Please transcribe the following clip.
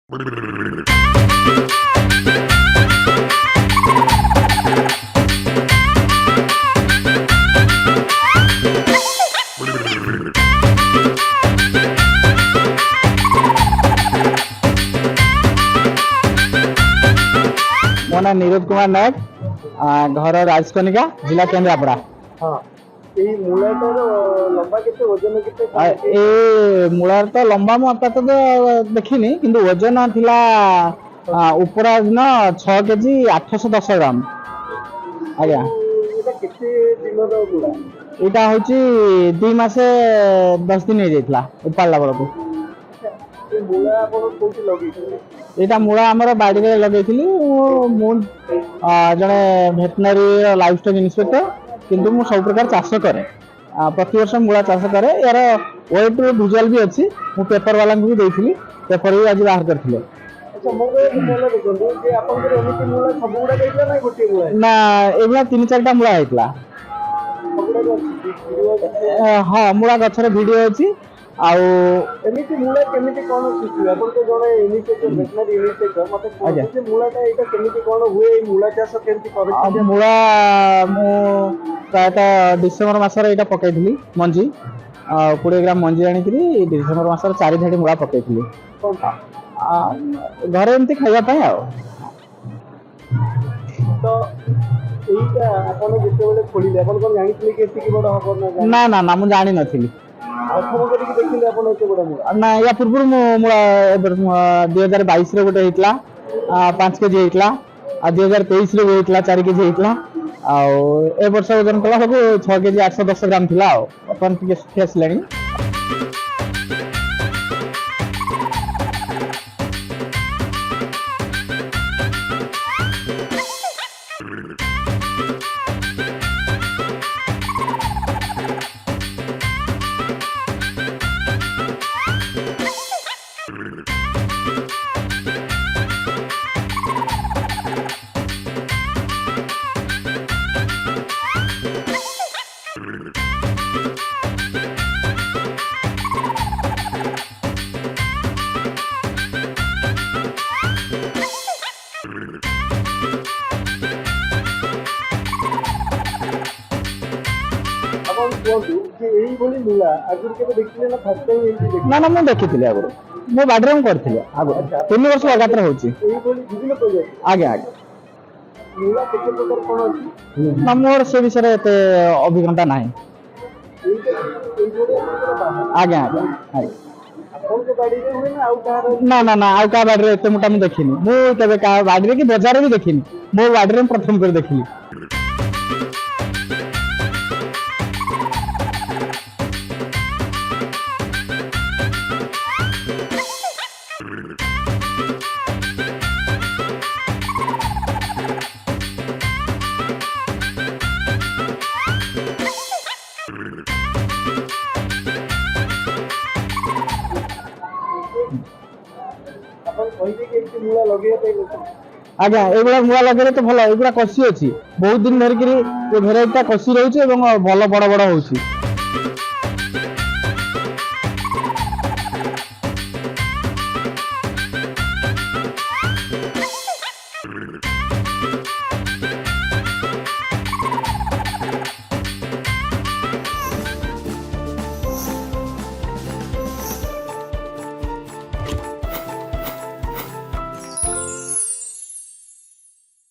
मो ना नीरज कुमार नायक, घर राजकनिका, जिला केन्द्रापड़ा। मूलार तो लंबा मुझे तो देखनी किंतु वजन थिला ऊपर दिन 6 केजी 810 ग्राम। आज्ञा यहाँ हूँ 2 मासे 10 दिन हो जाता उपाड़ा बेलू। यहाँ मूला आमर बाड़ी में लगे जड़े भेटनारी लाइफ स्टॉक इन्स्पेक्टर किंतु मु सब प्रकार चाष करे प्रति वर्ष मूला चाष करे। यार वेट विजुअल भी अच्छी मु पेपर वाला भी देती पेपर भी आज बाहर करते ना एभा 3-4टा मूला होता। हाँ मूला गचर वीडियो अच्छी एमिति मूला केमिति कोन सिस्टम अपन तो जने इनिशिएटिव वेटनरी इनिशिएटिव मते कोन मूलाटा एटा केमिति कोन हुए मूला चाष केमिति करे मूला मु प्रायत डिसेंबर मासर एटा पकैथली मंजी 20 ग्राम मंजी आनिकरी डिसेंबर मासर 4 धाडी मूला पकैथली घरे एमती खाइबा पय आ। तो एटा अपन जेते बेले खोलिले अपन कोन जानितली कि एति बड़ हबो ना ना ना मु जानि नथिली ना या पूर्व मूला 2022 रे गोटे होता 5 केजी होता 2023 रे होता 4 केजी होता ए वर्ष ओजन कला 6 केजी 810 ग्राम थिला अपन टिके सुखी आसलानी। ना ना मुझे देखी आगुरी मो बाड़ी में करी आगे 3 वर्ष लगातार होची। आज्ञा आज्ञा ना मोर से विषय एत अभिज्ञता ना। आज्ञा आज्ञा ना ना ना आउ क्या बाड़ी एत मोटा मुझे देखनी मुझे बाड़ी कि बजार भी देखनी मो बाड़ी में प्रथम कर देखली। आज्ञा ये मूला लगे तो भल ये कषि अच्छी बहुत दिन धरिकी भेराइटा कषि रही भल बड़ बड़ हो।